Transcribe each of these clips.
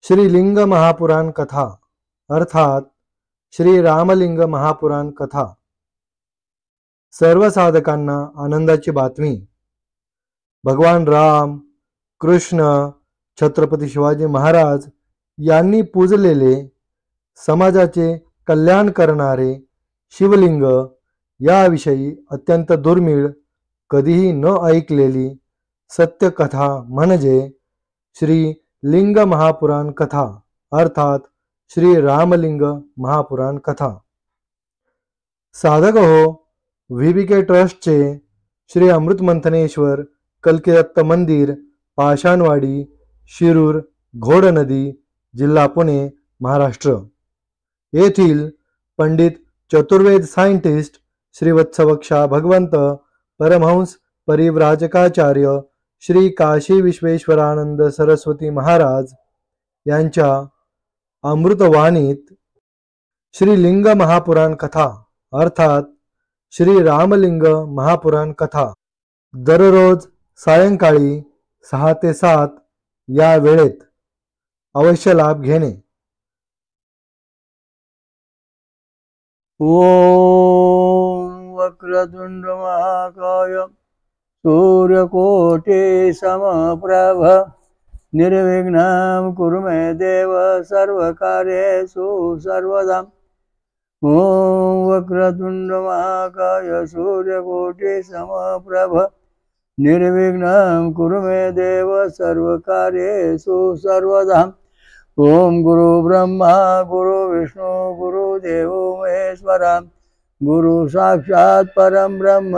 श्री लिंग महापुराण कथा अर्थात श्री रामलिंग महापुराण कथा। सर्व साधकांना आनंदाची बातमी। भगवान राम, कृष्ण, छत्रपती शिवाजी महाराज यांनी पूजलेले समाजाचे कल्याण करणारे शिवलिंग याविषयी अत्यंत दुर्मिळ, कधीही न ऐकलेली सत्य कथा म्हणजे श्री लिंग महापुराण कथा अर्थात श्री रामलिंग महापुराण कथा। साधक हो, VBK ट्रस्टचे श्री अमृतमंथनेश्वर कल्किदत्त मंदिर, पाषाणवाडी, शिरूर, घोडनदी, जिल्हा पुणे, महाराष्ट्र येथील पंडित चतुर्वेद सायंटिस्ट श्री वत्सवक्षा भगवंत परमहंस परिव्राजकाचार्य श्री काशी विश्वेश्वरानंद सरस्वती महाराज यांच्या अमृतवाणीत श्री लिंग महापुराण कथा अर्थात श्री रामलिंग महापुराण कथा दररोज सायंकाळी 6 ते 7 या वेळेत अवश्य लाभ घेणे। ओम वक्रतुंड महाकाय सूर्यकोटि समप्रभ निर्विघ्नं कुरु मे देव सर्वकार्येषु सर्वदा। ओम वक्रतुंड महाकाय सूर्यकोटि समप्रभ निर्विघ्नं कुरु मे देव सर्वकार्येषु सर्वदा। ओम गुरु ब्रह्मा गुरु विष्णु गुरु देवो महेश्वरा गुरु साक्षात् परम ब्रह्म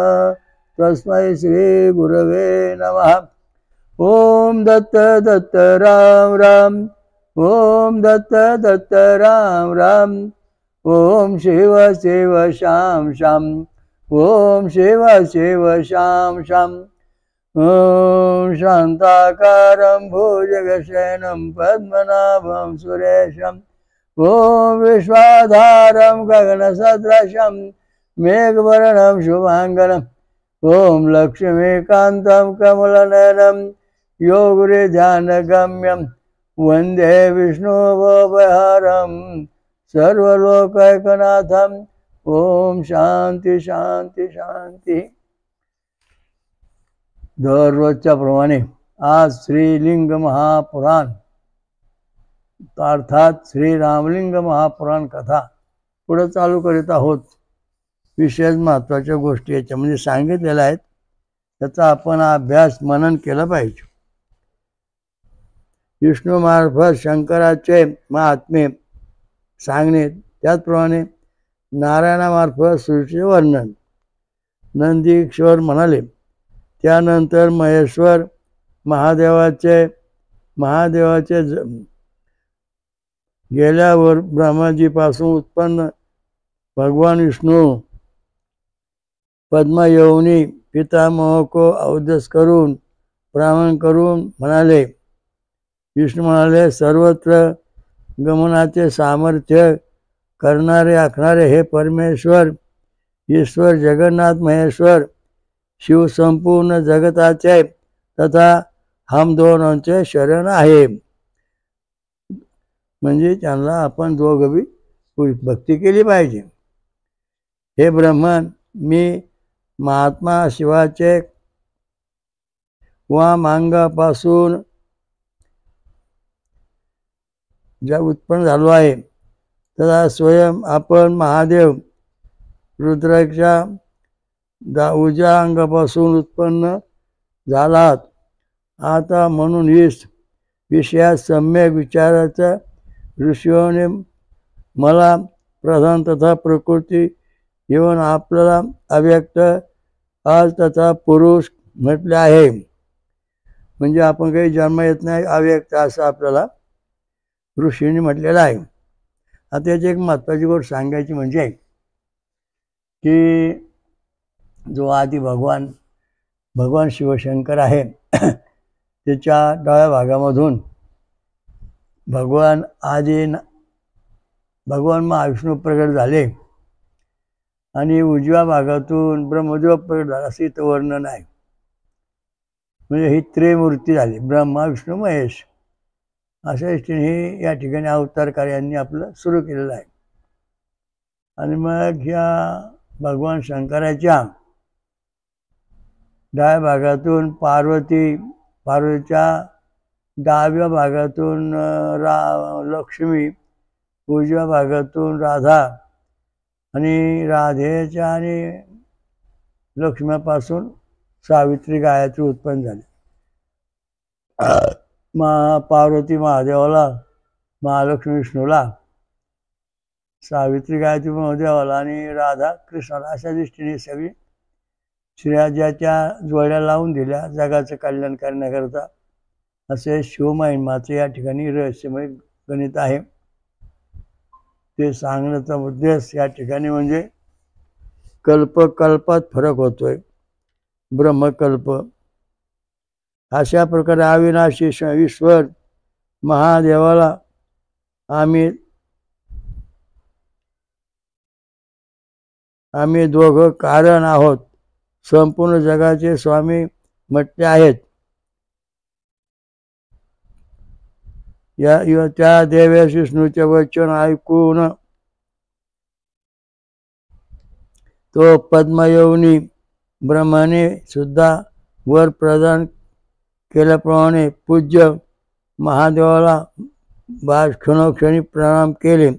तस्मै श्री गुरवे नमः। ओम दत्त दत्त राम राम, ओम दत्त दत्त राम राम, ओम शिव शिव श्याम श्याम, ओम शिव शिव श्याम श्याम। ओम शांताकारं भुजगशयनं पद्मनाभं सुरेशं, ओम विश्वाधारं गगनसदृशं मेघवर्णं शुभांगनं, ओम लक्ष्मीकान्तं कमलनयनं योगहृद्यानगम्यं वन्दे विष्णुभवहरं सर्वलोकैकनाथं। ओम शांती शांती शांती। दररोजच्या प्रमाणे आज श्रीलिंग महापुराण अर्थात श्री रामलिंग महापुराण कथा पुढे चालू करीत आहोत। विशेष महत्त्वाच्या गोष्टी याच्यामध्ये सांगितलेल्या आहेत, त्याचा आपण अभ्यास मनन केलं पाहिजे। विष्णू मार्फत शंकराचे महात्म्य सांगणे, त्याचप्रमाणे नारायणामार्फत सृष्टीचे वर्णन नंदीश्वर म्हणाले। त्यानंतर महेश्वर महादेवाचे गेल्यावर ब्रह्माजीपासून उत्पन्न भगवान विष्णू पद्मयोनी पितामह को अवधस करून ब्राह्मण करून म्हणाले। विष्णू म्हणाले, सर्वत्र गमनाचे सामर्थ्य करणारे आखणारे हे परमेश्वर ईश्वर जगन्नाथ महेश्वर शिव संपूर्ण जगताचे तथा हम दोनोंचे शरण आहे। म्हणजे त्यांना आपण दोघं बी भक्ती केली पाहिजे। हे ब्रह्मन, मी महात्मा शिवाचे वामांगापासून ज्या उत्पन्न झालो आहे, तथा स्वयं आपण महादेव रुद्राच्या उजव्या अंगापासून उत्पन्न झालात। आता म्हणून विषयात सम्यक विचाराचा ऋषीने मला प्रधान तथा प्रकृती येऊन आपल्याला अव्यक्त आज तथा पुरुष म्हटले आहे। म्हणजे आपण काही जन्म येत नाही, अव्यक्त असं आपल्याला ऋषीने म्हटलेलं आहे। आता याची एक महत्त्वाची गोष्ट सांगायची म्हणजे की जो आदी भगवान शिवशंकर आहे, त्याच्या डाव्या भागामधून भगवान महाविष्णू प्रगट झाले आणि उजव्या भागातून ब्रह्मदेव प्रगट झाला, असं इथं वर्णन आहे। म्हणजे ही त्रिमूर्ती झाली, ब्रह्मा विष्णू महेश। अशा दृष्टीने हे या ठिकाणी अवतार कार्यांनी आपलं सुरू केलेलं आहे. आणि मग ह्या भगवान शंकराच्या डाव्या भागातून पार्वतीच्या डाव्या भागातून लक्ष्मी, उजव्या भागातून राधा आणि राधेच्या आणि लक्ष्मीपासून सावित्री गायत्री उत्पन्न झाली. पार्वती महादेवाला, महालक्ष्मी विष्णूला, सावित्री गायत्री महादेवाला आणि राधा कृष्णाला अशा दृष्टीने सगळी श्रीराजाच्या जोड्या लावून दिल्या जगाचं कल्याण करण्याकरता. असे शिवमहिमाचे या ठिकाणी रहस्यमय गणित आहे. ते सांगण्याचा उद्देश या ठिकाणी म्हणजे कल्पकल्पात फरक होतोय. ब्रह्मकल्प अशा प्रकारे अविनाशी ईश्वर महादेवाला आम्ही दोघं कारण आहोत, संपूर्ण जगाचे स्वामी म्हटले आहेत. त्या देवेश विष्णूचे वचन ऐकून तो पद्मयोनी ब्रह्माने सुद्धा वर प्रदान केल्याप्रमाणे पूज्य महादेवाला क्षणोक्षणी प्रणाम केले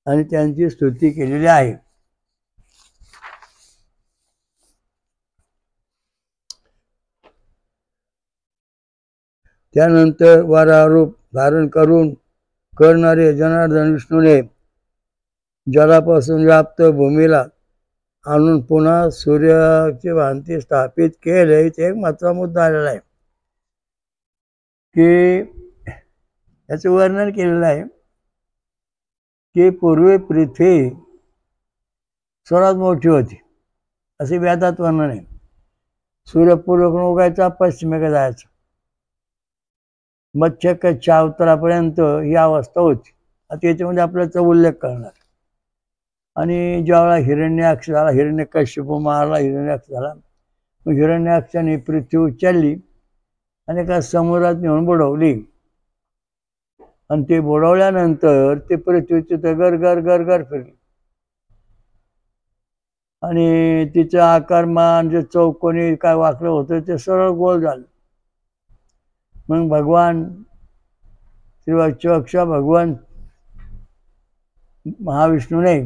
आणि त्यांची स्तुती केलेली आहे. त्यानंतर वरारूप धारण करणारे जनार्दन विष्णूने जलापासून व्याप्त भूमीला आणून पुन्हा सूर्याची भांती स्थापित केले. इथे एक महत्त्वाचा मुद्दा आलेला आहे की याचं वर्णन केलेलं आहे की पूर्वी पृथ्वी सर्वात मोठी होती असे वेदात वर्णन आहे. सूर्य पूर्वेकडून उगायचा, पश्चिमेकडे जायचा. मत्स्य कच्च्या अवतारापर्यंत ही अवस्था होती. आता याच्यामध्ये आपल्याचा उल्लेख करणार. आणि ज्यावेळेला हिरण्याक्ष झाला, हिरण्यकश्यप मारला, हिरण्याक्ष झाला, मग हिरण्याक्षाने पृथ्वी उचलली आणि एका समुद्रात नेऊन बुडवली. आणि ते बुडवल्यानंतर ते पृथ्वीची तर गर फिरली आणि तिचं आकारमान जे चौकोनी काय वाकलं होतं ते सरळ गोल झालं. मग भगवान श्रीवाच्यक्ष भगवान महाविष्णूने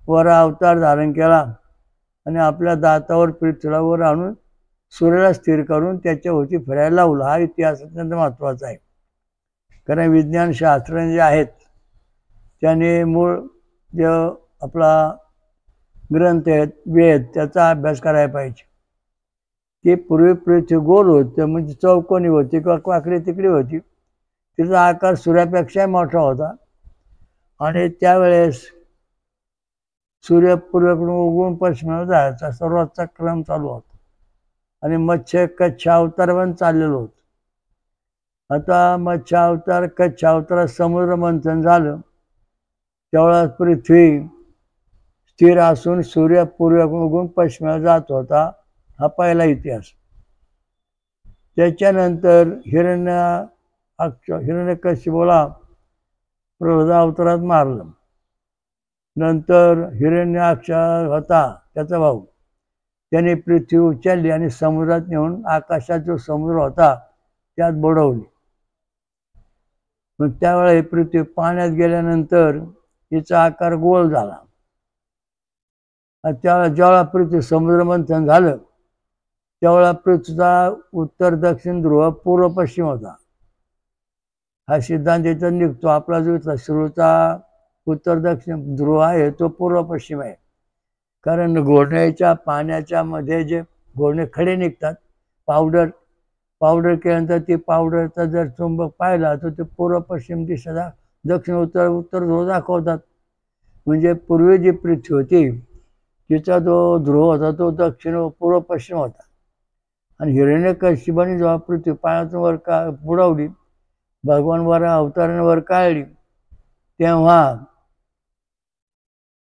वर अवतार धारण केला आणि आपल्या दातावर पृथ्वीला वर आणून सूर्याला स्थिर करून त्याच्या होती फिरायला लावला. हा इतिहास अत्यंत महत्त्वाचा आहे. कारण विज्ञानशास्त्र जे आहेत त्याने मूळ जे आपला ग्रंथ आहेत वेद त्याचा अभ्यास करायला पाहिजे. की पूर्वी पृथ्वी गोल होते म्हणजे चौकोनी होती किंवा वाकडी तिकडी होती. तिचा आकार सूर्यापेक्षा मोठा होता आणि त्यावेळेस सूर्य पूर्वेकडून उगवून पश्चिमेला जायचा सर्वांचा क्रम चालू होता आणि मत्स्य कच्छ अवतार पण चाललेलं होतं. आता मत्स्य अवतार कच्छ अवतारात समुद्र मंथन झालं त्यावेळेस पृथ्वी स्थिर असून सूर्य पूर्वेकडून उगवून पश्चिमेला जात होता. हा पहिला इतिहास. त्याच्यानंतर हिरण्यकश्यपूला प्रभूदा अवतारात मारलं. नंतर हिरण्याक्ष होता त्याचा भाऊ, त्याने पृथ्वी उचलली आणि समुद्रात नेऊन आकाशात जो समुद्र होता त्यात बुडवली. मग त्यावेळेस पृथ्वी पाण्यात गेल्यानंतर तिचा आकार गोल झाला. त्यावेळेला ज्यावेळा पृथ्वी समुद्र मंथन झालं त्यावेळेला पृथ्वीचा उत्तर दक्षिण ध्रुव पूर्व पश्चिम होता. हा सिद्धांत इथं निघतो. आपला जो सूर्याचा उत्तर दक्षिण ध्रुव आहे तो पूर्व पश्चिम आहे. कारण घोडण्याच्या पाण्याच्या मध्ये जे घोडणे खडे निघतात पावडर केल्यानंतर ती पावडरचा जर चुंबक पाहिला तर ते पूर्व पश्चिम दिशेला दक्षिण उत्तर ध्रुव दाखवतात. म्हणजे पूर्वी जी पृथ्वी होती तिचा जो ध्रुव होता तो दक्षिण पूर्व पश्चिम होता. आणि हिरण्यकश्यपाने जेव्हा पृथ्वी पाण्यातून वर बुडवली, भगवान वर अवताराने वर काढली,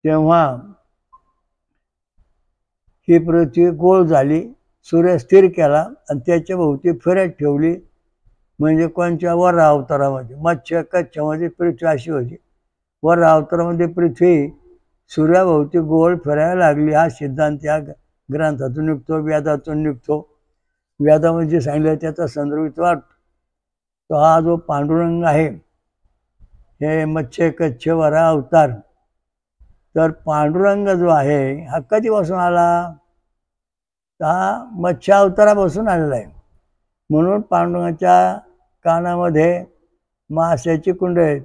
तेव्हा ही पृथ्वी गोल झाली. सूर्य स्थिर केला आणि त्याच्या भोवती फिरत ठेवली म्हणजे कोणच्या वर अवतारामध्ये मत्स्य कच्छमध्ये पृथ्वी अशी होती. वर अवतारामध्ये पृथ्वी सूर्याभोवती गोल फिरायला लागली. हा सिद्धांत या ग्रंथातून निघतो, वेदातून निघतो. वेदामध्ये जे सांगितलं त्याचा संदर्भित वाटतो. तो हा जो पांडुरंग आहे हे मत्स्य कच्छ वरा अवतार. तर पांडुरंग जो आहे हा कधीपासून आला? हा मत्स्य अवतारापासून आलेला आहे. म्हणून पांडुरंगाच्या कानामध्ये माशाची कुंडली,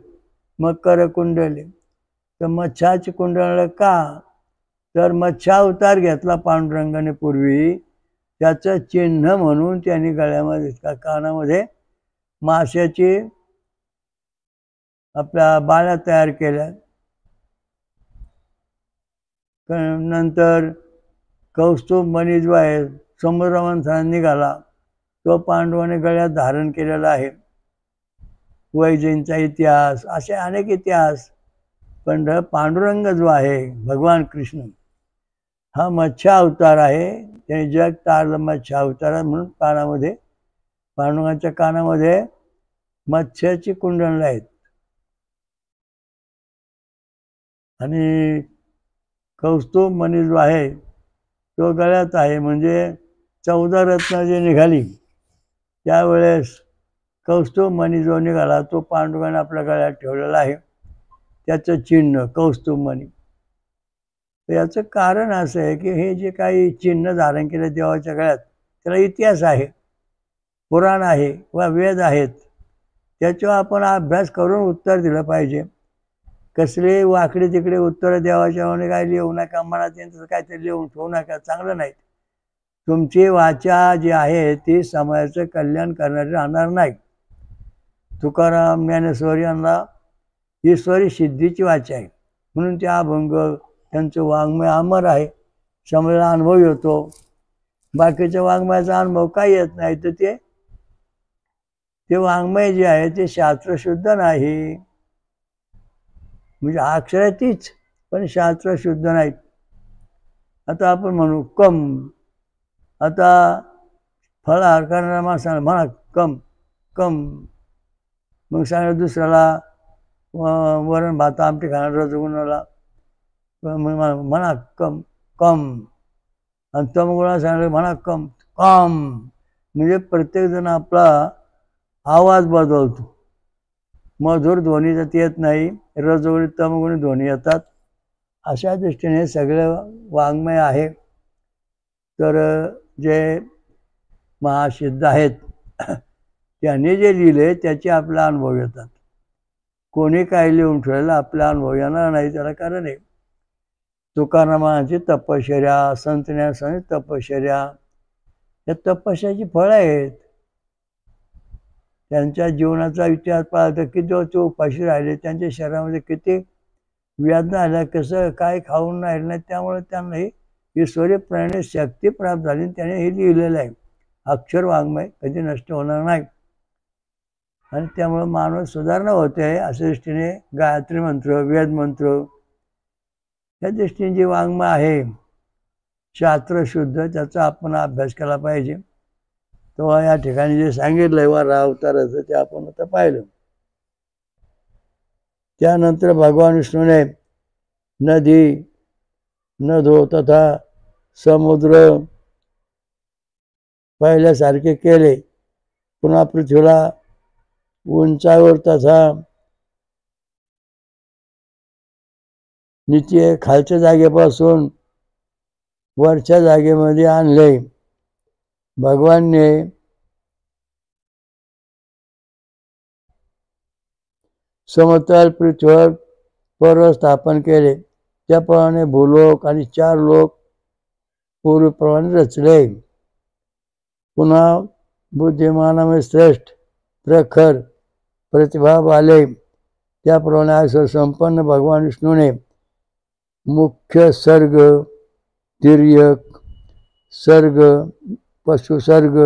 मकर कुंडली. तर मत्स्याची कुंडली का? तर मत्स्य अवतार घेतला पांडुरंगाने पूर्वी, त्याचं चिन्ह म्हणून त्यांनी गळ्यामध्ये कानामध्ये माशाची आपल्या बाळ्या तयार केल्या. नंतर कौस्तुभ मणी जो आहे समुद्रमंथनात निघाला, तो पांडवाने गळ्यात धारण केलेला आहे. वैजयंतीचा इतिहास, असे अनेक इतिहास. पण पांडुरंग जो आहे भगवान कृष्ण हा मत्स्य अवतार आहे. त्याने जग तारलं मत्स्य अवतार म्हणून कानामध्ये, पांडुरंगाच्या कानामध्ये मत्स्याची कुंडलं आहेत. आणि कौस्तुभ मणी जो आहे तो गळ्यात आहे. म्हणजे 14 रत्न जे निघाली त्यावेळेस कौस्तुभ मणी जो निघाला तो पांडुरंगाने आपल्या गळ्यात ठेवलेला आहे. त्याचं चिन्ह कौस्तुभ मणी. तर याचं कारण असं आहे की हे जे काही चिन्ह धारण केलं देवाच्या गळ्यात त्याला इतिहास आहे, पुराण आहे वा वेद आहेत. त्याच्यावर आपण अभ्यास करून उत्तर दिलं पाहिजे. कसले वाकडे तिकडे उत्तर देवाच्या म्हणे काय लिहू नका, मनात त्यांचं काहीतरी लिहून ठेवू नका, चांगलं नाही. तुमची वाचा जी आहे ती समाजाचं कल्याण करणारी राहणार नाही. तुकाराम ज्ञानेश्वर यांना ईश्वरी सिद्धीची वाचा आहे म्हणून ते अभंग त्यांचं वाङ्मय अमर आहे, समाजाला अनुभव येतो. बाकीच्या वाङ्मयाचा अनुभव काही येत नाही. तर ते वाङ्मय जे आहे ते शास्त्रशुद्ध नाही. म्हणजे अक्षर तीच पण शास्त्र शुद्ध नाहीत. आता आपण म्हणू कम, आता फळाहार करणारा माणसाला म्हणा कम कम, मग सांगा दुसऱ्याला वरण भात आमटी खाणारा रजगुणाला म्हणा कम कम, आणि तमगुणा सांगितलं म्हणा कम कम. म्हणजे प्रत्येकजण आपला आवाज बदलतो. मधुर ध्वनी त्यात येत नाही, रजोगुणी तमगुणी ध्वनी येतात. अशा दृष्टीने सगळं वाङ्मय आहे. तर जे महासिद्ध आहेत त्यांनी जे लिहिले त्याचे आपला अनुभव येतात. कोणी काय लिहून ठेवलेलं आपला अनुभव येणार नाही. त्याला कारण आहे तुकारामांची तपश्चर्या, संत ज्ञानेश्वरांची तपश्चर्या, या तपश्चर्याची फळं आहेत. त्यांच्या जीवनाचा इतिहास पाहिला तर किती दिवस ते उपाशी राहिले, त्यांच्या शरीरामध्ये किती वेदना आल्या, कसं काय खाऊन राहिलं नाही. त्यामुळे त्यांना ही ईश्वरी प्रेरणे शक्ती प्राप्त झाली. त्याने हे लिहिलेलं आहे. अक्षर वाङ्मय कधी नष्ट होणार नाही आणि त्यामुळे मानव सुधारणा होते. अशा दृष्टीने गायत्री मंत्र, वेद मंत्र या दृष्टीने जे वाङ्मय आहे शास्त्रशुद्ध त्याचा आपण अभ्यास केला पाहिजे. तेव्हा या ठिकाणी जे सांगितलंय वरा अवताराचं ते आपण आता पाहिलं. त्यानंतर भगवान विष्णूने नदी, नदो तथा समुद्र पहिल्यासारखे केले. पुन्हा पृथ्वीला उंचावर तथा नित्य खालच्या जागेपासून वरच्या जागेमध्ये आणले. भगवानने समतल पृथ्वीवर पर्वत स्थापन केले. त्याप्रमाणे भूलोक आणि 4 लोक पूर्वीप्रमाणे रचले. पुन्हा बुद्धिमानामध्ये श्रेष्ठ प्रखर प्रतिभा आले. त्याप्रमाणे असं संपन्न भगवान विष्णूने मुख्य सर्ग, तिर्यक सर्ग, पशु सर्ग,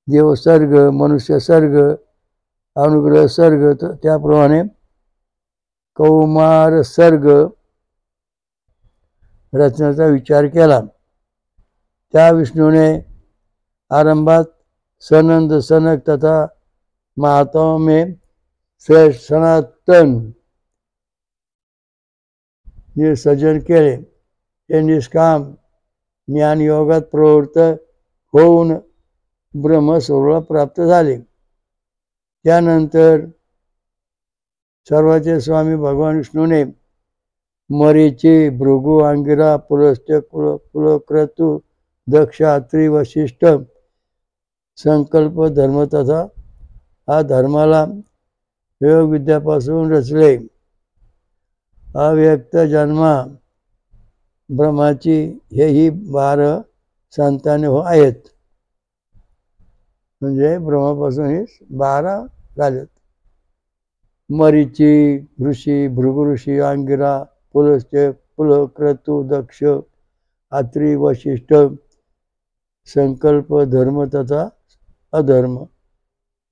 देव सर्ग, मनुष्य सर्ग, अनुग्रह सर्ग, त्याप्रमाणे कौमार सर्ग रचनेचा विचार केला. त्या विष्णूने आरंभात सनंद, सनक तथा महात्मा में श्रेष्ठ सनातन सज्जन केले. हे निष्काम ज्ञान योगात प्रवृत्त होऊन ब्रह्मस्वरूपाला प्राप्त झाले. त्यानंतर सर्वाचे स्वामी भगवान विष्णूने मरीची, भृगु, अंगिरा, पुलस्त्य, कुलक्रतु, दक्ष, अत्री, वशिष्ठ संकल्प धर्म तथा हा धर्माला योग विद्यापासून रचले. अव्यक्त जन्मा ब्रह्माची हेही 12 संताने आहेत. म्हणजे ब्रह्मापासून ही 12 झालेत. मरीची ऋषी, भृगु ऋषी, अंगिरा, पुलस्त्य, कुलक्रतु, दक्ष, अत्री, वशिष्ठ संकल्प धर्म तथा अधर्म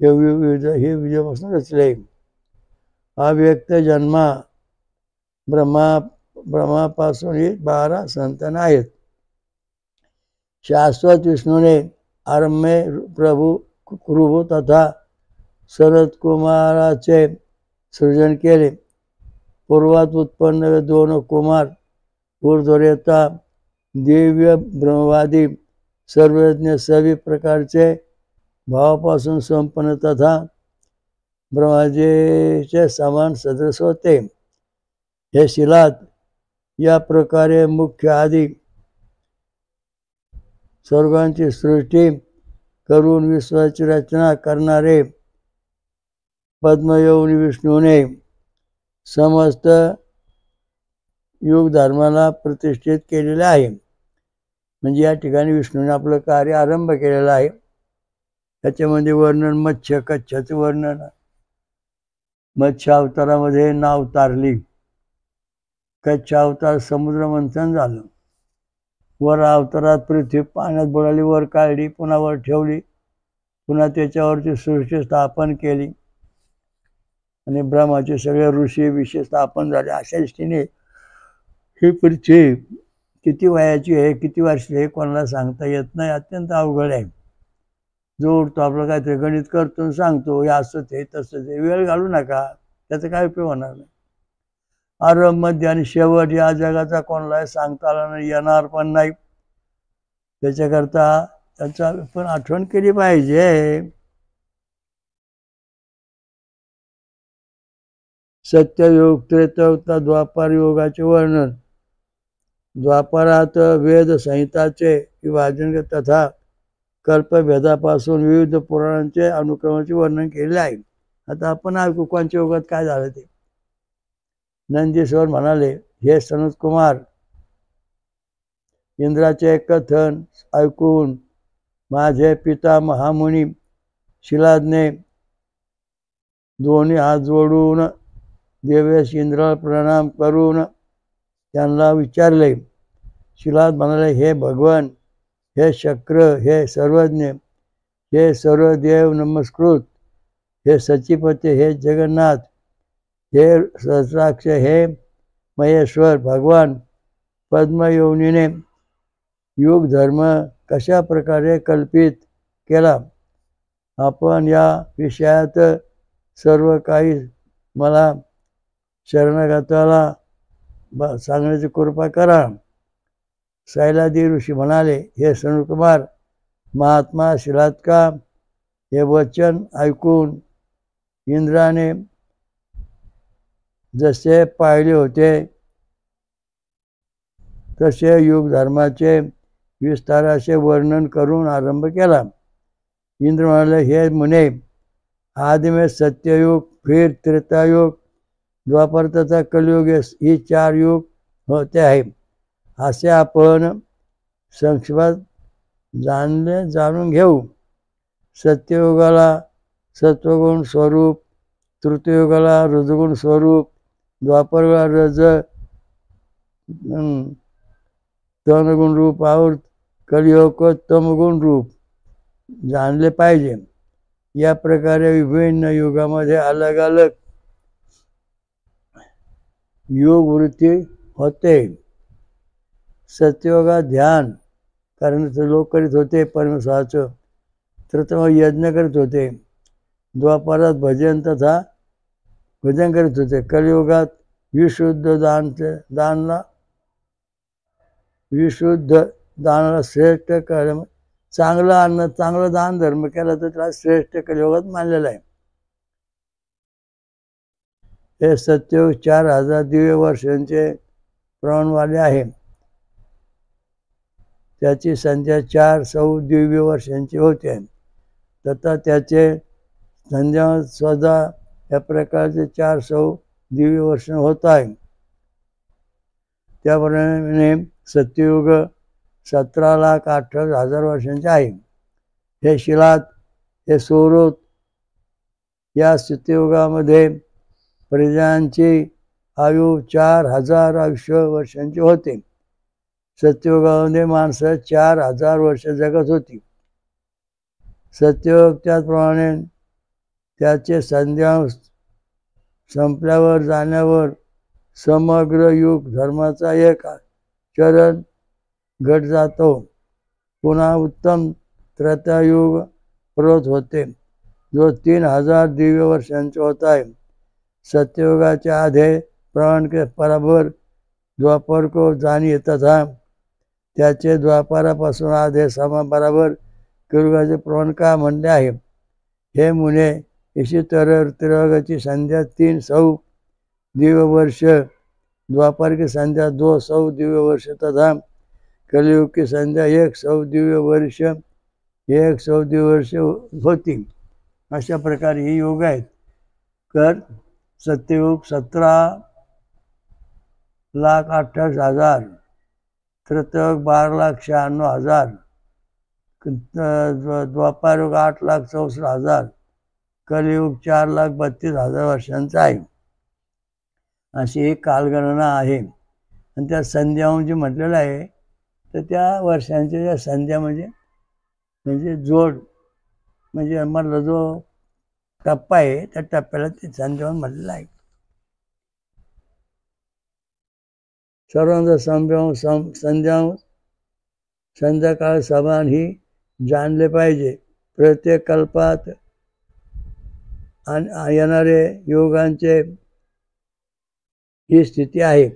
हे विजयापासून रचले. अव्यक्त जन्मा ब्रह्मापासून ही 12 संतान आहेत. शाश्वत विष्णूने आरम्य प्रभू कृभू तथा शरद कुमाराचे सृजन केले. पूर्वात उत्पन्न 2 कुमार ऊर्ध्वरेता दिव्य ब्रह्मवादी सर्वज्ञ सभी प्रकारचे भावापासून संपन्न तथा ब्रह्माजीचे समान सदस्य होते. हे शिलाद या प्रकारे मुख्य आदी स्वर्गांची सृष्टी करून विश्वाची रचना करणारे पद्मयोनी विष्णूने समस्त युग धर्माला प्रतिष्ठित केलेले आहे. म्हणजे या ठिकाणी विष्णूने आपलं कार्य आरंभ केलेलं आहे. त्याच्यामध्ये वर्णन मत्स्य कच्छाचे वर्णन. मत्स्य अवतारामध्ये नाव तारली. कच्छ अवतार समुद्र मंथन झालं. वर अवतारात पृथ्वी पाण्यात बुडाली, वर काढली, पुन्हा वर ठेवली, पुन्हा त्याच्यावरची सृष्टी स्थापन केली आणि ब्रह्माचे सगळे ऋषी विषय स्थापन झाले. अशा दृष्टीने ही पृथ्वी किती वयाची आहे, किती वर्षी आहे कोणाला सांगता येत नाही. अत्यंत अवघड आहे. जो उठतो आपलं काहीतरी गणित करतो आणि सांगतो हे असंच आहे तसंच आहे. वेळ घालू नका, त्याचा काय उपयोग होणार नाही. आरंभ, मध्य आणि शेवट या जगाचा कोणाला सांगता आला नाही, येणार पण नाही. त्याच्याकरता त्याचा पण आठवण केली पाहिजे. सत्ययुग, त्रेतायुग, द्वापार युगाचे वर्णन. द्वापारात वेद संहिताचे विभाजन तथा कल्पभेदापासून विविध पुराणांचे अनुक्रमाचे वर्णन केले आहे. आता आपण ऐकू कोणत्या युगात काय झालं ते. नंदीश्वर म्हणाले, हे सनत कुमार, इंद्राचे कथन ऐकून माझे पिता महामुनी शिलादने दोन्ही हात जोडून देवेश इंद्राला प्रणाम करून त्यांना विचारले. शिलाद म्हणाले, हे भगवान, हे शक्र, हे सर्वज्ञ, हे सर्व देव नमस्कृत, हे सचिपते, हे जगन्नाथ, हे सहस्राक्ष, हे महेश्वर भगवान पद्मयोनीने युग धर्म कशा प्रकारे कल्पित केला. आपण या विषयात सर्व काही मला शरणागताला सांगण्याची कृपा करा. शैलादी ऋषी म्हणाले, हे सनतकुमार, महात्मा शिलादका हे वचन ऐकून इंद्राने जसे पाहिले होते तसे युग धर्माचे विस्ताराचे वर्णन करून आरंभ केला. इंद्र म्हणाले, हे मुने, आदि में सत्ययुग, फिर त्रेतायुग, द्वापर तथा कलयुग ही 4 युग होते आहे. असे आपण संक्षेपात जाणून घेऊ. सत्ययुगाला सत्वगुण स्वरूप, तृतीयुगाला रजगुण स्वरूप, द्वापरयुगाला रज तमगुण रूप और कलियुग को तमगुण रूप जाणले पाहिजे. या प्रकारे विभिन्न युगामध्ये अलग अलग योग वृत्ती होते. सत्ययुगात ध्यान कारण लोक करीत होते परमेश्वराचं. तृतीय यज्ञ करीत होते. द्वापारात भजन करीत होते. कलियुगात विशुद्ध दानाला श्रेष्ठ कर्म, चांगलं दान धर्म केला तर त्याला श्रेष्ठ कलियुगात मानलेला आहे. हे सत्ययुग 4000 दिव्य वर्षांचे प्रमाणवाले आहे. त्याची संध्या 400 दिव्य वर्षांची होते. तथा त्याचे संध्या स्वतः या प्रकारचे 400 दिव्य वर्ष होत आहे. त्याप्रमाणे सत्ययुग 17,28,000 वर्षांचे आहे. हे शिलात, हे सोरोत या सत्ययुगामध्ये प्रजांची आयु 4000 आयुष्य वर्षांची होते. सत्ययुगामध्ये माणसं 4000 वर्ष जगत होती. सत्ययुग त्याचप्रमाणे त्याचे संध्यांश संपल्यावर जाण्यावर समग्र युग धर्माचा एक चरण घट जातो. पुन्हा उत्तम त्रेतायुग प्रवृत्त होते, जो 3000 दिव्य वर्षांचे होत आहे. सत्ययुगाच्या आधे प्रमाण के बराबर द्वापर को जानिए तथा त्याचे द्वापारापासून आधे समा बराबर कलियुगाचे प्रमाण का म्हणले आहे. हे मुने, इसी तरह त्रियुगाची संध्या 300 दिव्य वर्ष, द्वापर की संध्या 200 दिव्य वर्ष तथा कलियुग की संध्या 100 दिव्य वर्ष होती. अशा प्रकारे ही योग आहेत. तर सत्ययुग 17,28,000, त्रेतायुग 12,96,000, द्वापारयुग 8,64,000, कलियुग 4,32,000 वर्षांचा आहे. अशी एक कालगणना आहे. आणि त्या संध्या म्हणजे म्हटलेलं आहे, तर त्या वर्षांच्या ज्या संध्या म्हणजे जोड, म्हणजे मधला जो टप्पा आहे त्या टप्प्याला ते संध्या म्हटलेलं आहे. सर्वांचा संध्याकाळ समान ही जाणले पाहिजे. प्रत्येक कल्पात येणारे योगांचे ही स्थिती आहे.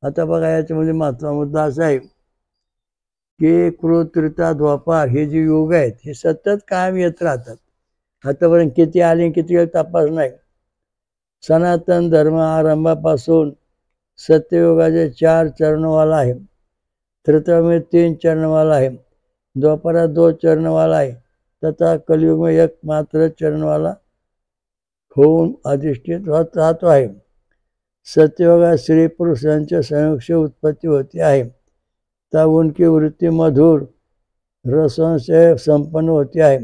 आता बघा, याच्यामध्ये महत्त्वाचा मुद्दा असा आहे की कृत, त्रेता, द्वापार हे जे योग आहेत हे सतत कायम येत राहतात. आतापर्यंत किती आले किती वेळ तपास नाही. सनातन धर्म आरंभापासून सत्ययुगाचे 4 चरणवाला आहे, त्रेतायुग 3 चरणवाला आहे, द्वापारात 2 चरणवाला आहे, तथा कलियुग में 1 मात्र चरणवाला होऊन अधिष्ठित राहतो आहे. सत्ययुगात स्त्री पुरुषांच्या संयुक्त उत्पत्ती होती आहे, तब उनकी वृत्ती मधुर रसों से संपन्न होती आहे.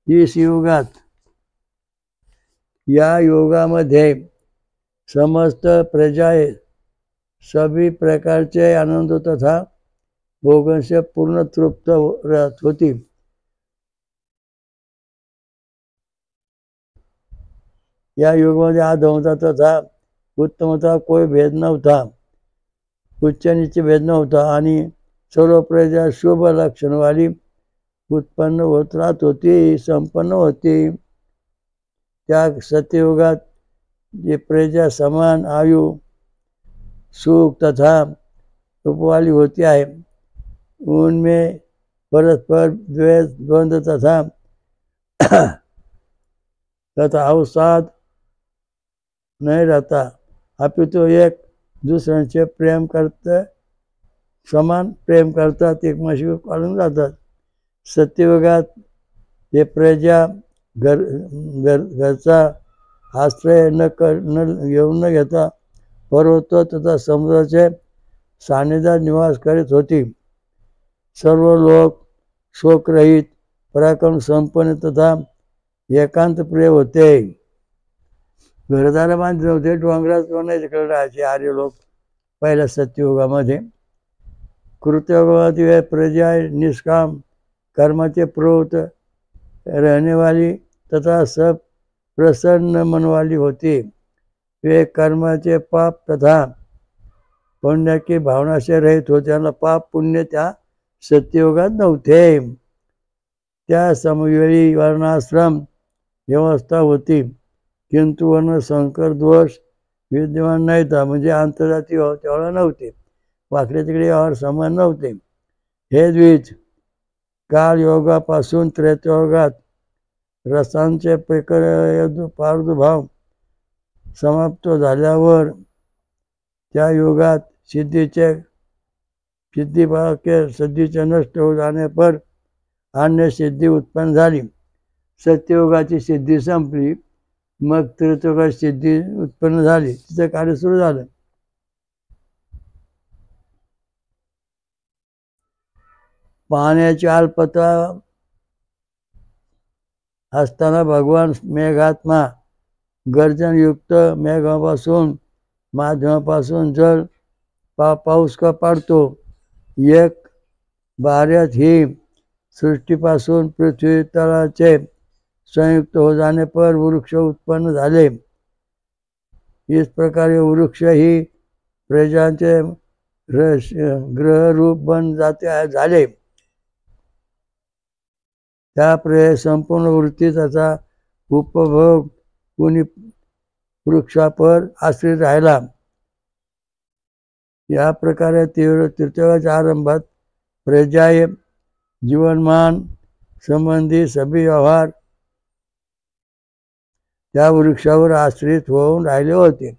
इस युगात, या योगामध्ये समस्त प्रजाएं सभी प्रकारचे आनंद तथा भोगन से पूर्ण तृप्त रहत होती. या युगामध्ये अधमता तथा उत्तमता कोई भेद नव्हता, उच्च नीच भेद नव्हता आणि सर्व प्रजा शुभ लक्षणवाली उत्पन्न होत राहत होती, संपन्न होती. त्या सत्ययुगात जे प्रजा समान आयु, सुख तथा रूपवाली होती आहे. उनमें परस्पर द्वेष, द्वंद्व तथा अवसाद नहीं रहता, अपितु एक दूसरे से समान प्रेम करतात, एकमेकांशी पाळून जातात. सत्ययुगात हे प्रजा घरचा आश्रय घेऊन न घेता पर्वत तथा समुद्राचे सानिध्यात निवास करीत होती. सर्व लोक शोकरहित, पराक्रम संपन्न तथा एकांत प्रिय होते. घरदार बांधले होते, डोंगरात तिकडे राहायचे आर्य लोक पहिल्या सत्ययुगामध्ये. कृतयुगामध्ये प्रजा निष्काम कर्माचे प्रवृत्त रहनेवाली तथा सब प्रसन्न मनवाली होती. वे कर्माचे पाप तथा पुण्य की भावना से रहित होते. त्यांना पाप पुण्य त्या सत्ययुगात नव्हते. त्या समवेळी वर्णाश्रम व्यवस्था होती, किंतु वर्ण संकर दोष विद्यमान नाहीत, म्हणजे आंतरजाती त्यावेळेला नव्हते, वाकडे तिकडे व्यवहार समान नव्हते. हे द्विज कालयोगापासून त्रेतयोगात रसांचे प्रादुर्भाव समाप्त झाल्यावर त्या युगात सिद्धीचे नष्ट हो जाणे पर अन्य सिद्धी उत्पन्न झाली. सत्ययुगाची सिद्धी संपली, मग त्रेतयुगाची सिद्धी उत्पन्न झाली, तिचं कार्य सुरू झालं. पाण्याची अल्पता असताना भगवान मेघात्मा गर्जनयुक्त मेघापासून माध्यमापासून जल पाऊस पाडतो. एक बाऱ्यात ही सृष्टीपासून पृथ्वी तळाचे संयुक्त हो जाने पर वृक्ष उत्पन्न झाले. इस प्रकारे वृक्ष ही प्रजांचे ग्रहरूप बन जाते झाले. त्या संपूर्ण वृत्ती त्याचा उपभोग कोणी वृक्षापर आश्रित राहिला. या प्रकारे तृतीयाच्या आरंभात प्रजाए जीवनमान संबंधी सभी व्यवहार त्या वृक्षावर आश्रित होऊन राहिले होते.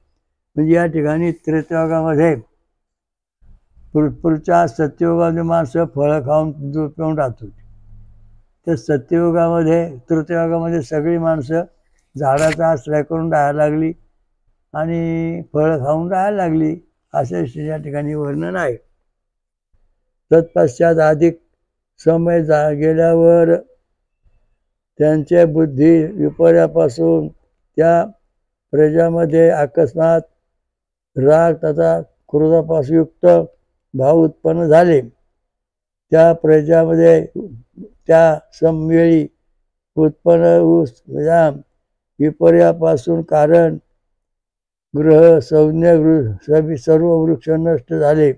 म्हणजे या ठिकाणी त्रेतयुगामध्ये पुढच्या सत्ययुगामध्ये माणसं फळं खाऊन दूध पिऊन राहत होती. तर सत्ययुगामध्ये तृतीयुगामध्ये सगळी माणसं झाडाचा आश्रय करून राहायला लागली आणि फळं खाऊन राहायला लागली, असे या ठिकाणी वर्णन आहे. तत्पश्चात अधिक समय गेल्यावर त्यांच्या बुद्धी विपर्यापासून त्या प्रजामध्ये अकस्मात राग तथा क्रोधापासून युक्त भाव उत्पन्न झाले. त्या प्रजामध्ये त्या समवेळी उत्पन्न विपर्यापासून कारण ग्रह संज्ञ सर्व वृक्ष नष्ट झाले.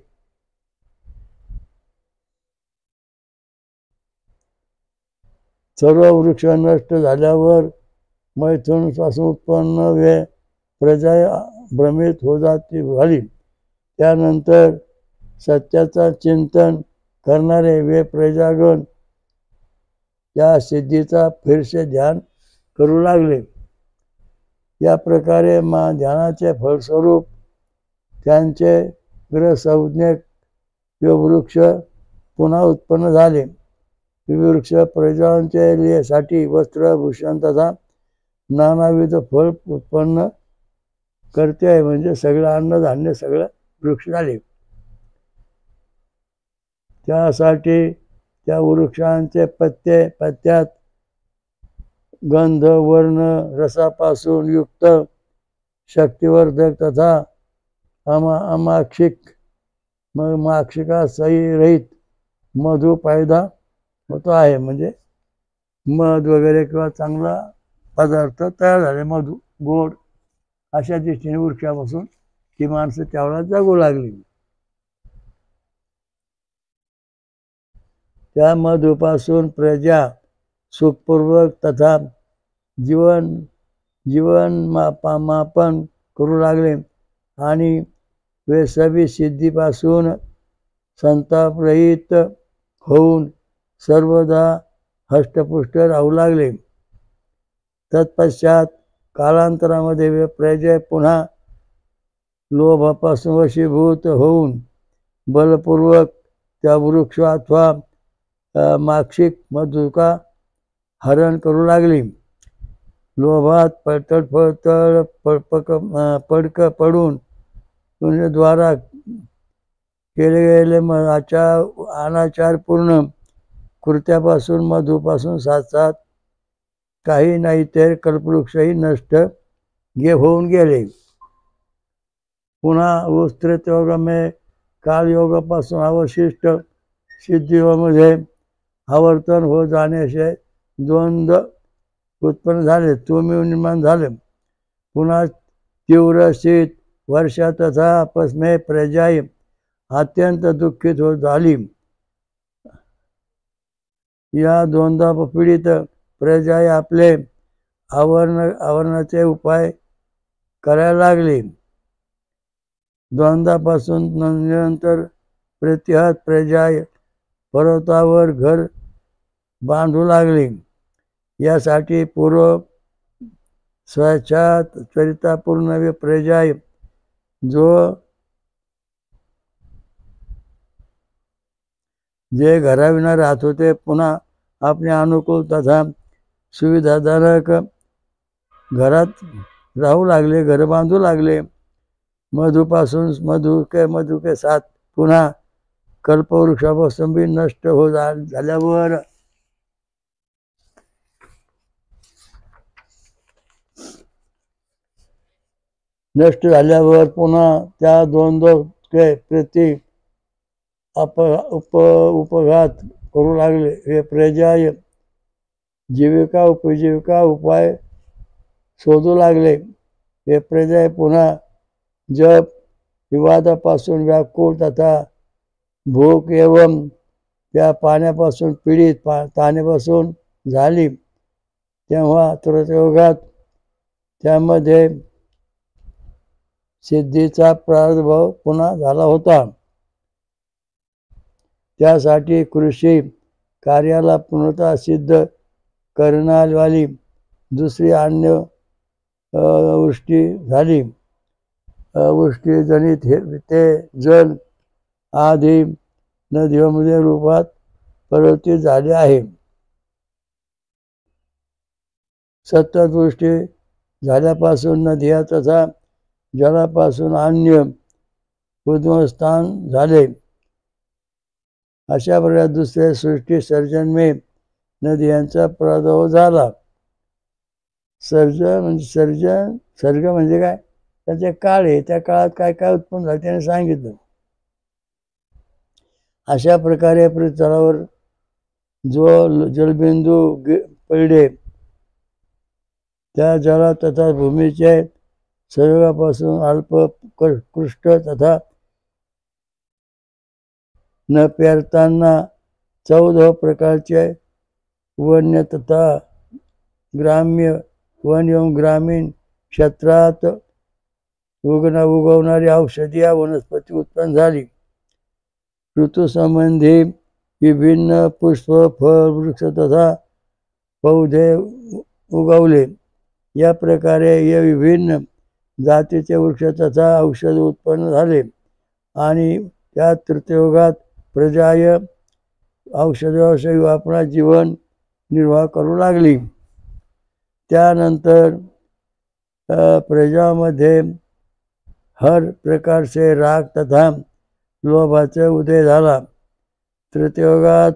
सर्व वृक्ष नष्ट झाल्यावर मैथुन पासून उत्पन्न प्रजा भ्रमित हो जाती झाली. त्यानंतर सत्याचा चिंतन करणारे प्रजागण या सिद्धीचा फिरसे ध्यान करू लागले. या प्रकारे ध्यानाचे फलस्वरूप त्यांचे ग्रहसंज्ञक वृक्ष पुन्हा उत्पन्न झाले. वृक्ष प्रजांचे साठी वस्त्रभूषण तथा नानाविध फळ उत्पन्न करते आहे, म्हणजे सगळं अन्नधान्य सगळं वृक्ष झाले. त्यासाठी त्या वृक्षांचे पत्त्यात गंध वर्ण रसापासून युक्त शक्तिवर्धक तथा माक्षिका सहित मधु पैदा होतो आहे. म्हणजे मध वगैरे किंवा चांगला पदार्थ तयार झाले, मधु गोड, अशा दृष्टीने वृक्षापासून ती माणसं त्यावेळेला जगू लागली. त्या मधुपासून प्रजा सुखपूर्वक तथा जीवन मापन करू लागले आणि वेसवी सिद्धीपासून संतापरहित होऊन सर्वदा हष्टपुष्ट राहू लागले. तत्पश्चात कालांतरामध्ये प्रजा पुन्हा लोभापासून वशीभूत होऊन बलपूर्वक त्या वृक्ष अथवा माक्षिक मधुका हरण करू लागली. लोभात पडक पडून द्वारा केले गेले अनाचारपूर्ण कृत्यापासून मधुपासून साथ काही नाही तर कल्पवृक्षही नष्ट होऊन गेले. पुन्हा त्रेतयुगामध्ये कालयोगापासून अवशिष्ट सिद्धीयोगामध्ये आवर्तन हो जाण्याचे द्वंद्व उत्पन्न झाले, तुम्ही निर्माण झाले. पुन्हा तीव्र शीत वर्षा तथा आपसमे प्रजाई अत्यंत दुःखित हो झाली. या द्वंद्व पीडित प्रजाई आपले आवरणाचे उपाय करायला लागले. द्वंद्वापासून निरंतर प्रतिहत प्रजाय पर्वतावर घर बांधू लागले. यासाठी पूर्व स्वच्छात चरितापूर्ण प्रजाय जे घराविना राहत होते पुन्हा आपले अनुकूल तथा सुविधाजनक घरात राहू लागले, घर बांधू लागले. मधुपासून मधुके सात पुन्हा कल्पवृक्षापासून बी नष्ट झाल्यावर पुन्हा त्या द्वंद्व प्रति उपघात करू लागले. हे प्रजाय उपजीविका उपाय शोधू लागले. हे प्रजाय पुन्हा जप विवादापासून व्याकुळ तथा भूक एवं त्या पाण्यापासून पीडित तानेपासून झाली. तेव्हा त्रयोगात त्यामध्ये सिद्धीचा प्रादुर्भाव पुन्हा झाला होता. त्यासाठी कृषी कार्याला पूर्णतः सिद्ध करणारी दुसरी अन्य वृष्टी झाली. वृष्टीजनित ते जल आधी नदीमध्ये रूपात परिवर्तित झाले आहे. सततवृष्टी झाल्यापासून नद्या तथा जलापासून अन्य उद्गमस्थान झाले. अशा प्रकारे दुसऱ्या सृष्टी सर्जनमय नद्यांचा प्रादुर्भाव झाला. सर्ग म्हणजे काय, त्याचे काळ आहे, त्या काळात काय काय उत्पन्न झाले त्याने सांगितलं. अशा प्रकारे पृथ्वीवर जो जलबिंदू पडले त्या जला तथा भूमीचे सर्वापासून अल्प कृष्ट तथा न पेरताना 14 प्रकारचे वन्य तथा ग्राम्य वन एवं ग्रामीण क्षेत्रात उगवणारी औषधीय वनस्पती उत्पन्न झाली. ऋतुसंबंधी विभिन्न पुष्प फळ वृक्ष तथा पौधे उगवले. या प्रकारे या विभिन्न जातीचे वृक्ष तथा औषध उत्पन्न झाले आणि त्या तृतीयोगात प्रजाय औषध वापरात जीवन निर्वाह करू लागली. त्यानंतर प्रजामध्ये हर प्रकारचे राग तथा लोभाचा उदय झाला. तृतीयोगात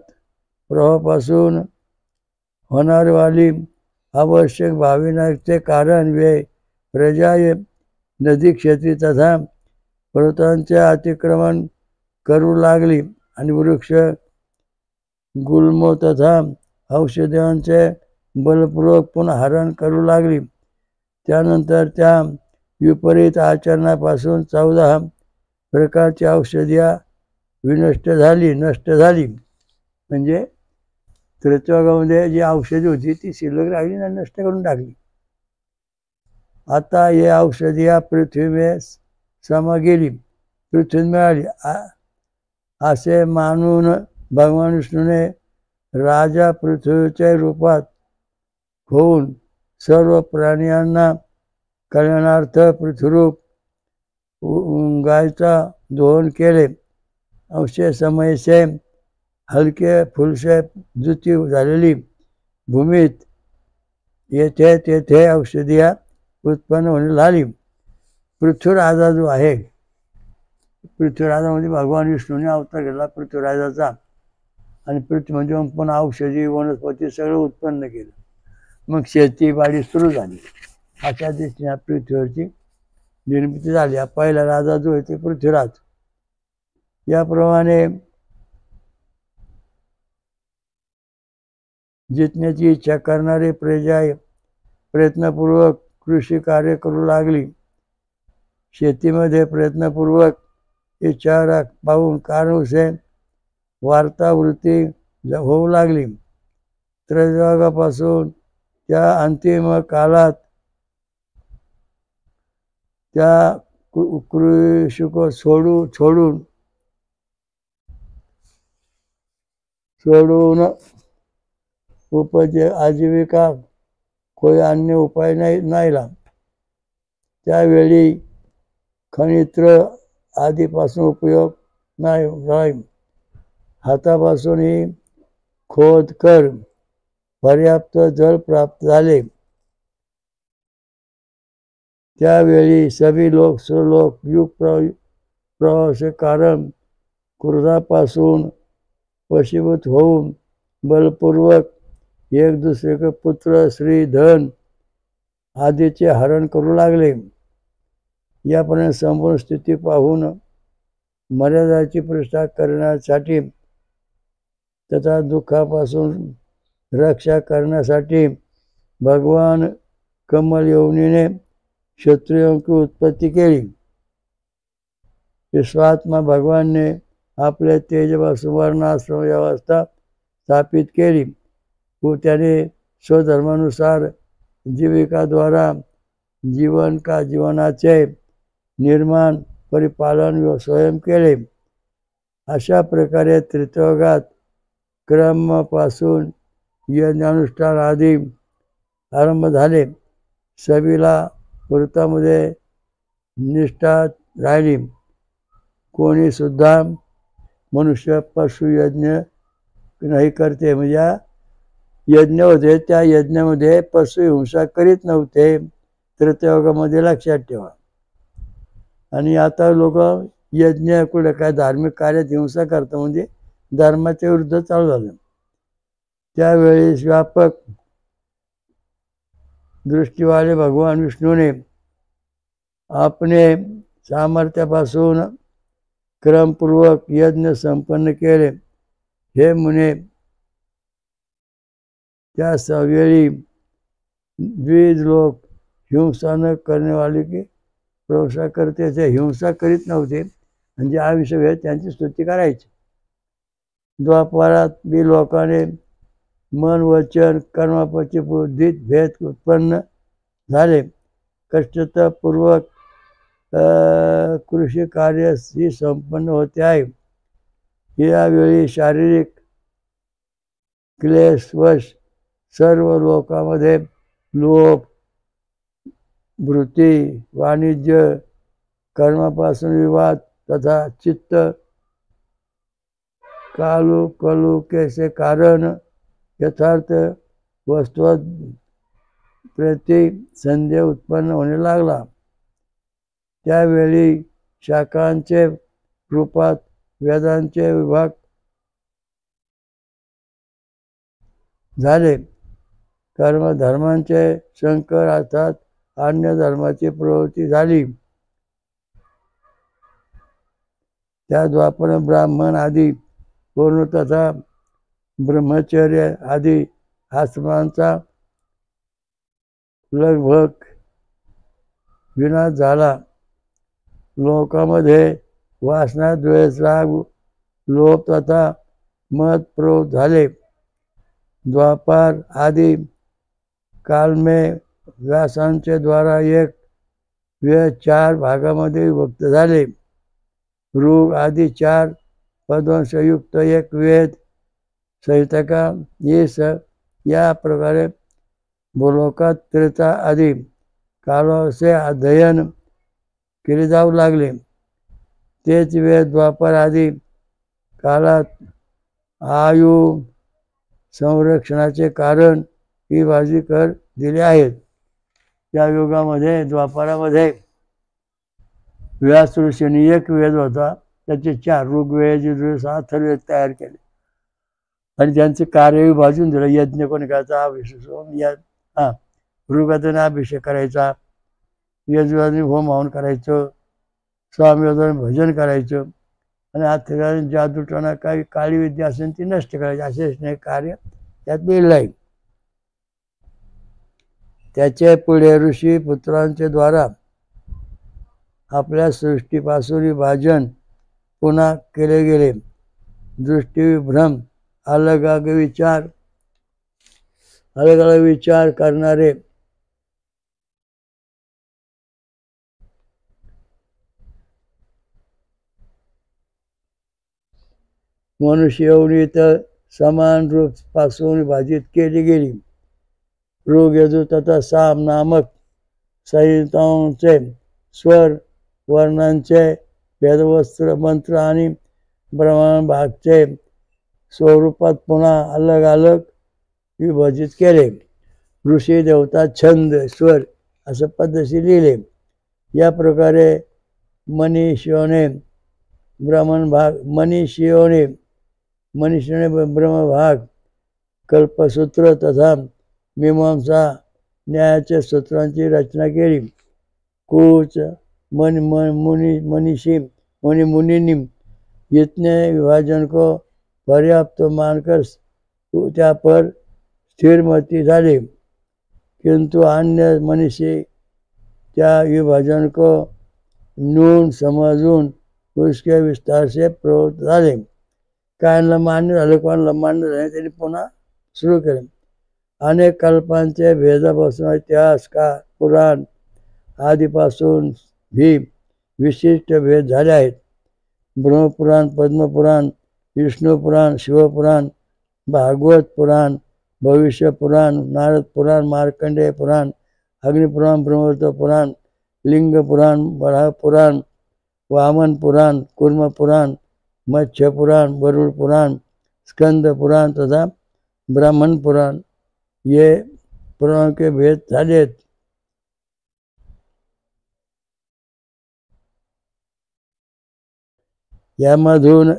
प्रवाहापासून होणारी आवश्यक भाविनाचे कारण वे प्रजाय नदी क्षेत्री तथा पर्वतांचे अतिक्रमण करू लागली आणि वृक्ष गुल्म तथा औषधांचे बलपूर्वक पुन्हा हरण करू लागली. त्यानंतर त्या विपरीत आचरणापासून 14 प्रकारची औषध्या नष्ट झाली. म्हणजे तृतीयोगामध्ये जी औषधी होती ती शिल्लक राहिली ना, नष्ट करून टाकली. आता हे औषधिया पृथ्वीने समा गेली, पृथ्वी मिळाली असे मानून भगवान विष्णूने राजा पृथ्वीच्या रूपात होऊन सर्व प्राण्यांना कल्याणार्थ पृथ्वीरूप गायचा दोहन केले. अवशे समयसे हलके फुलसे जुती झालेली भूमीत येथे तेथे औषधिया उत्पन्न होणे लागली. पृथ्वीराजा जो आहे, पृथ्वीराजामध्ये भगवान विष्णूने अवतार घेतला पृथ्वीराजाचा आणि पृथ्वीमध्ये पण औषधी वनस्पती सगळं उत्पन्न केलं. मग शेतीबाडी सुरू झाली. अशा दृष्टीने पृथ्वीवरची निर्मिती झाली. हा पहिला राजा जो आहे ते पृथ्वीराज. याप्रमाणे जितण्याची इच्छा करणारे प्रजा प्रयत्नपूर्वक कृषी कार्य करू लागली. शेतीमध्ये प्रयत्नपूर्वक इच्छा पाहून कारणसे वार्तावृत्ती होऊ लागली. त्रयोदशापासून त्या अंतिम काळात त्या कृषिक सोडून आजीविका कोई अन्य उपाय नाहीला. त्यावेळी खनित्र आधीपासून उपयोग नाही. हातापासूनही खोद कर पर्याप्त जल प्राप्त झाले. त्यावेळी सभी लोक युग प्रवास कारण क्रोधापासून वशीभूत होऊन बलपूर्वक एक दुसरे के पुत्र श्री धन आदीचे हरण करू लागले. यापर्यंत संपूर्ण स्थिती पाहून मर्यादाची प्रतिष्ठा करण्यासाठी तथा दुःखापासून रक्षा करण्यासाठी भगवान कमल योनीने क्षत्रियों की उत्पत्ती केली. विश्वात्मा भगवान ने आपले तेजपासून वर्णाश्रम व्यवस्था स्थापित केली व त्याने स्वधर्मानुसार जीविकाद्वारा जीवनाचे निर्माण परिपालन व स्वयं केले. अशा प्रकारे त्रेतायुगात क्रमापासून यज्ञानुष्ठान आदी आरंभ झाले. सभेला व्रतामध्ये निष्ठा राहिली. कोणी सुद्धा मनुष्य पशु यज्ञ नाही करते. म्हणजे यज्ञ होते त्या यज्ञामध्ये पशु हिंसा करीत नव्हते. त्रेतायुगामध्ये लक्षात ठेवा. आणि आता लोक यज्ञ कुठे काय धार्मिक कार्यात हिंसा करतात म्हणजे धर्माच्या विरुद्ध चालू झालं. त्यावेळेस व्यापक दृष्टीवाले भगवान विष्णूने आपले सामर्थ्यापासून क्रमपूर्वक यज्ञ संपन्न केले. हे मुने त्या वेळी द्विज लोक हिंसा न करने वाले की प्रशंसा करते. ते हिंसा करीत नव्हते म्हणजे आयुष्य त्यांची स्तुती करायची. द्वापारात बी लोकांनी मन वचन कर्मापाची बुद्धीत भेद उत्पन्न झाले. कष्टपूर्वक कृषी कार्य ही संपन्न होते आहे. यावेळी शारीरिक क्लेशवश सर्व लोकांमध्ये लोभ वृत्ती वाणिज्य कर्मापासून विवाद तथा चित्त कलुकेचे कारण यथार्थ वस्तू प्रति संदेह उत्पन्न होणे लागला. त्यावेळी शाखांचे रूपात वेदांचे विभाग झाले. कर्मधर्मांचे संकर अर्थात अन्य धर्माची प्रवृत्ती झाली. त्या द्वापर ब्राह्मण आदी पूर्ण तथा ब्रह्मचर्य आदी आश्रमांचा लगभग विनाश झाला. लोकांमध्ये वासना द्वेष राग लोभ तथा मत प्रवृत्त झाले. द्वापार आदी काल में व्यासांचे द्वारा एक वेद 4 भागामध्ये विभक्त झाले. ऋग आदी 4 पदों युक्त एक वेद संहिता या प्रकारे भूलोकात त्रेता आदी कालाचे अध्ययन केले जाऊ लागले. तेच वेद द्वापर आदी काळात आयु संरक्षणाचे कारण ही बाजी कर दिले आहेत. त्या युगामध्ये द्वापारामध्ये व्यास ऋषींनी एक वेद होता त्याचे 4 ऋग्वेद यजुर्वेद अथर्ववेद तयार केले आणि त्यांचे कार्य विभाजून दिलं. यज्ञ कोणी करायचा अभिषेक ऋग्वेदाने अभिषेक करायचा, यजुर्वेदाने होम हवन करायचं, स्वामीवेदाने भजन करायचं आणि अथर्ववेदाने जादूटोणा काही काळी विद्या असेल ती नष्ट करायची. असे कार्य त्यात दिलं आहे. त्याचे पुढे ऋषी पुत्रांचे द्वारा आपल्या सृष्टीपासून विभाजन पुन्हा केले गेले. दृष्टीविभ्रम अलगाग विचार अलग अलग विचार करणारे मनुष्य योनी तर समान रूप पासून विभाजित केली गेली. ऋग यजु तथा साम नामक संहितांचे स्वर वर्णांचे वेदवस्त्र मंत्र आणि ब्रह्मांड भागचे स्वरूपात पुन्हा अलग अलग विभाजित केले. ऋषी देवता छंद स्वर असं पद्धती लिहिले. या प्रकारे मनीषीने ब्रह्मभाग कल्पसूत्र तथा मीमांसा न्यायाच्या सूत्रांची रचना केली. कुछ मुनिनी इतने विभाजन को पर्याप्त मानकर त्या पर स्थिरमती झाले, किंतु अन्य मनीषी त्या विभाजन को न्यून समजून उसके विस्तार से प्रवृत्त झाले. काहींना मान्य झालं, कोणाला मान्य झाले त्यांनी पुन्हा सुरू केले. अनेक कल्पांचे भेदापासून इतिहासकार पुराण आदीपासून भी विशिष्ट भेद झाले आहेत. ब्रह्मपुराण, पद्मपुराण, विष्णुपुराण, शिवपुराण, भागवत पुराण, भविष्य पुराण, नारद पुराण, मार्कंडेय पुराण, अग्निपुराण, ब्रह्मवृत्त पुराण, लिंग पुराण, वराह पुराण, वामन पुराण, कूर्म पुराण, मत्स्य पुराण, वरुण पुराण, स्कंद पुराण तथा ब्राह्मण पुराण ये पुराणों के भेद झाले. यामधून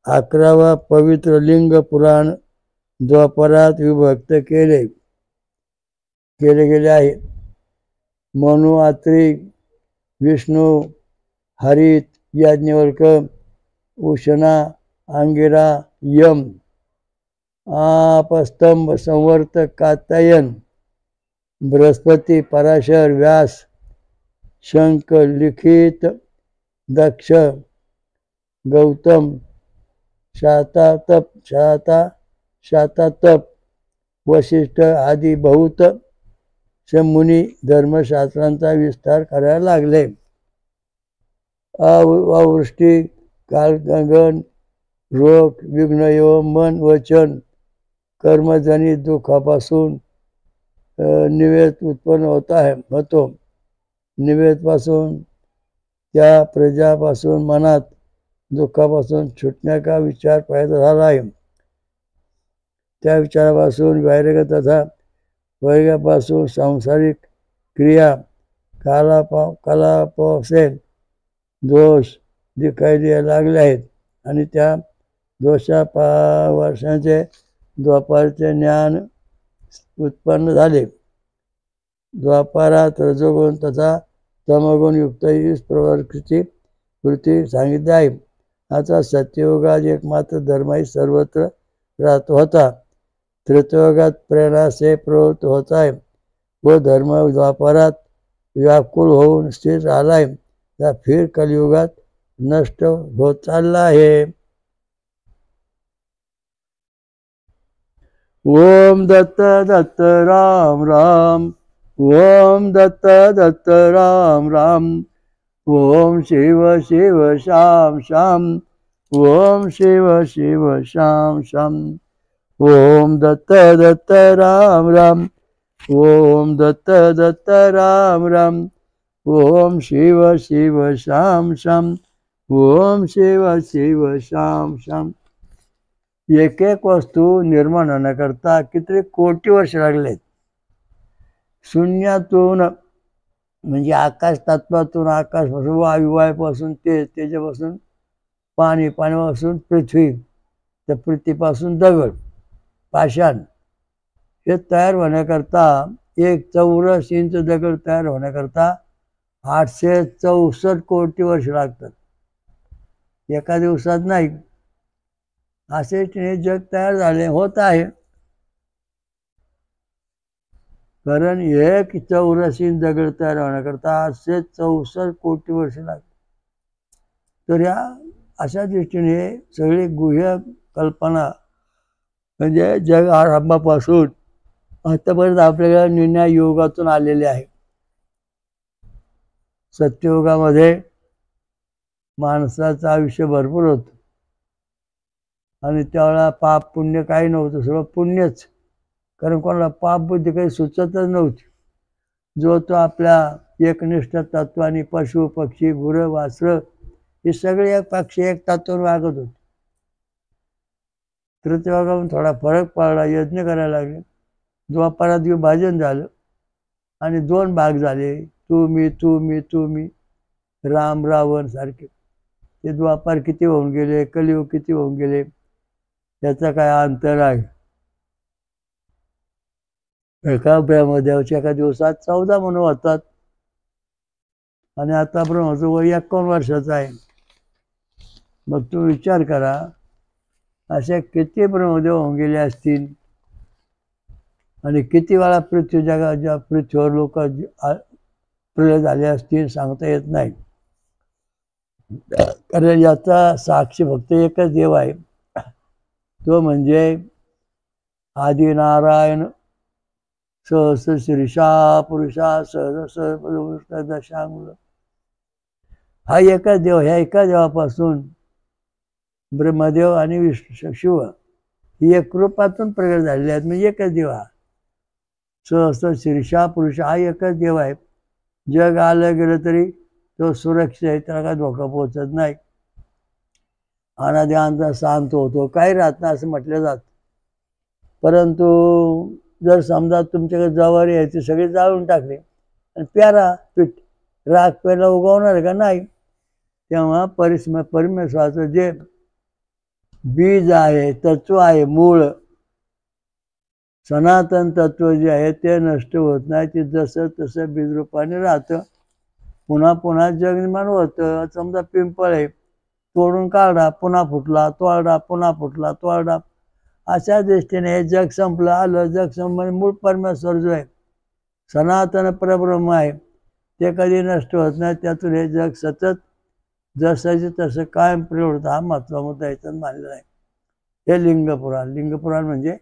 11वा पवित्र लिंग पुराण द्वापरात विभक्त केले गेले आहे. मनु, अत्रि, विष्णू, हरित, याज्ञवल्क, उशना, अंगिरा, यम, आपस्तंभ, संवर्तक, कात्यायन, बृहस्पति, पराशर, व्यास, शंख, लिखित, दक्ष, गौतम, शातातप, वशिष्ठ आदी बहुत मुनी धर्मशास्त्रांचा विस्तार करायला लागले. अवृष्टी, कालगण, रोग, विघ्न एवं मन वचन कर्मजनित दुःखापासून निवेद उत्पन्न होतो. निवेदपासून त्या प्रजापासून मनात दुःखापासून छुटण्याचा विचार पैदा झाला आहे. त्या विचारापासून वैराग्य तथा वैराग्यापासून सांसारिक क्रिया कलापासे दोष दिखाई द्यायला लागले आहेत आणि त्या दोषापावर्षांचे द्वापारचे ज्ञान उत्पन्न झाले. द्वापारात रजोगुण तथा तमोगुण युक्त 20 प्रवृत्तीची वृत्ती सांगितली आहे. आता सत्ययुगात एकमात्र धर्मही सर्वत्र राहतो होता. त्रेतायुगात प्रेरणा से प्रवृत्त होत आहे व धर्म द्वापारात व्याकुल होऊन स्थिर झाला आहे. फिर कलियुगात नष्ट होत चालला आहे. ओम दत्त दत्त राम राम, ओम दत्त दत्त राम राम, ओम शिव शिव श्याम श्याम, ओम शिव शिव श्याम श्याम, ओम दत्त दत्त राम राम, ओम दत्त दत्त राम राम, ओम शिव शिव श्याम श्याम, ओम शिव शिव श्याम श्याम. एक एक वस्तू निर्माण होण्याकरता किती कोटी वर्ष लागलेत. शून्यातून म्हणजे आकाश तत्वातून, आकाशपासून वायुपासून त्याच्यापासून पाणी, पाण्यापासून पृथ्वी, त्या पृथ्वीपासून दगड, पाषाण हे तयार होण्याकरता 1 चौरस इंच दगड तयार होण्याकरता 864 कोटी वर्ष लागतात. एका दिवसात नाही. असे हे जग तयार झाले होत आहे. कारण 1 चौरस इंच दगड तयार होण्याकरता 864 कोटी वर्ष लागतात. तर या अशा दृष्टीने सगळी गुह्य कल्पना म्हणजे जग आरंभापासून आतापर्यंत आपल्याला निर्णय योगातून आलेले आहे. सत्ययुगामध्ये माणसाचं आयुष्य भरपूर होतं आणि त्यावेळेला पाप पुण्य काही नव्हतं, सगळं पुण्यच. कारण कोणाला पाप बुद्धी काही सुचतच नव्हती. जो तो आपल्या एकनिष्ठ तत्वाने पशु पक्षी गुरं वासरं हे सगळे एक पक्षी एक तत्वावर वागत होते. तृतीययुगामध्ये थोडा फरक पडला, यज्ञ करायला लागले. द्वापारात विभाजन झालं आणि 2 भाग झाले, तू मी तू मी तू मी, राम रावण सारखे. ते द्वापार किती होऊन गेले, कलियुग किती होऊन गेले, त्याचा काय अंतर आहे. एका ब्रह्मदेवाच्या एका दिवसात 14 मनू होतात आणि आता ब्रह्माचं वय 51 वर्षाचं आहे. मग तू विचार करा, असे किती ब्रह्मदेव होऊन गेले असतील आणि किती वेळा पृथ्वीवर लोक प्रलय झाले असतील सांगता येत नाही. कारण याचा साक्षी फक्त एकच देव आहे, तो म्हणजे आदिनारायण सहस शीर्षा पुरुषा सहस दशांग. हा एकच देव. ह्या एका देवापासून ब्रह्मदेव आणि विष्णू शिव ही एक रूपातून प्रगट झालेले आहेत. म्हणजे एकच देव हा सहस शीर्षा पुरुष हा एकच देव आहे. जग आलं गेलं तरी तो सुरक्षित आहे, त्याला काय धोका पोहोचत नाही. अनाद्यांचा शांत होतो, काही राहत नाही असं म्हटलं जात. परंतु जर समजा तुमच्याकडे ज्वारी आहे ती सगळी जाळून टाकली आणि प्यारा पीठ राख पेरला उगवणार का नाही. तेव्हा परमेश्वराचं जे बीज आहे, तत्व आहे, मूळ सनातन तत्व जे आहे ते नष्ट होत नाही. ते जसं तसं बीजरूपाने राहतं. पुन्हा पुन्हा जग निर्माण होतं. समजा पिंपळ आहे, तोडून काढा, पुन्हा फुटला, तोडा, पुन्हा फुटला, तोडा. अशा दृष्टीने हे जग संपलं, आलं जग संपलं. मूळ परमेश्वर जो आहे, सनातन परब्रह्म आहे, ते कधी नष्ट होत नाही. त्यातून हे जग सतत जसंचे तसं कायम प्रवृत्त हा महत्त्वाचा मुद्दा याच्यात मानलेला आहे. हे लिंगपुराण. लिंगपुराण म्हणजे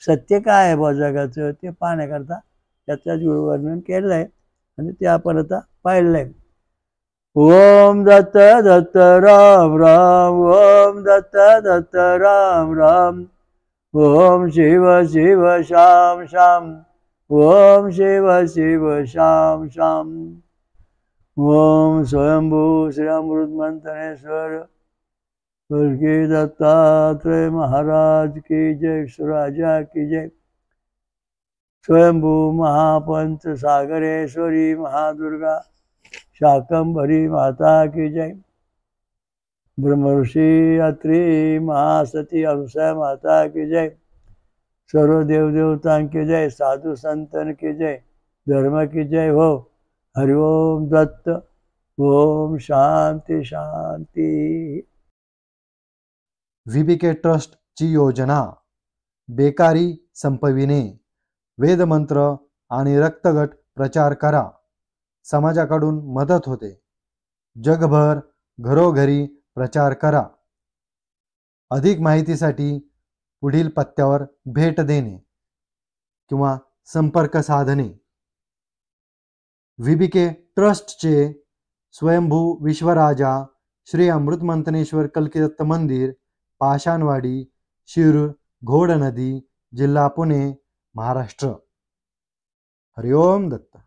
सत्य काय आहे बा जगाचं ते पाहण्याकरता त्याच्याच वर्णन केलेलं आहे आणि ते आपण आता पाहिलेलं आहे. ओम दत्त दत्त राम राम, ओम दत्त दत्त राम राम, ओम शिव शिव शाम शाम, ओम शिव शिव शाम शाम. ओम स्वयंभू श्री अमृत मंथनेश्वर स्वर्गीय दत्तात्रेय महाराज की जय, सुराजा की जय. स्वयंभू महापंच सागरेश्वरी महादुर्गा शाकंभरी माता की जय. ब्रह्मर्षी अत्री महासती अनुसया माता की जय. सर्व देवदेवतां की जय, साधु संतन की जय, धर्म की जय हो. हरिओम दत्त. ओम शांती शांती. VBK ट्रस्टची योजना बेकारी संपविणे, वेदमंत्र आणि रक्तगट प्रचार करा. समाजाकडून मदत होते. जगभर घरोघरी प्रचार करा. अधिक माहितीसाठी पुढील पत्त्यावर भेट देणे किंवा संपर्क साधणे. VBK ट्रस्टचे स्वयंभू विश्वराजा श्री अमृतमंथनेश्वर कल्किदत्त मंदिर, पाषाणवाडी, शिरूर, घोड नदी, जिल्हा पुणे, महाराष्ट्र. हरिओम दत्त.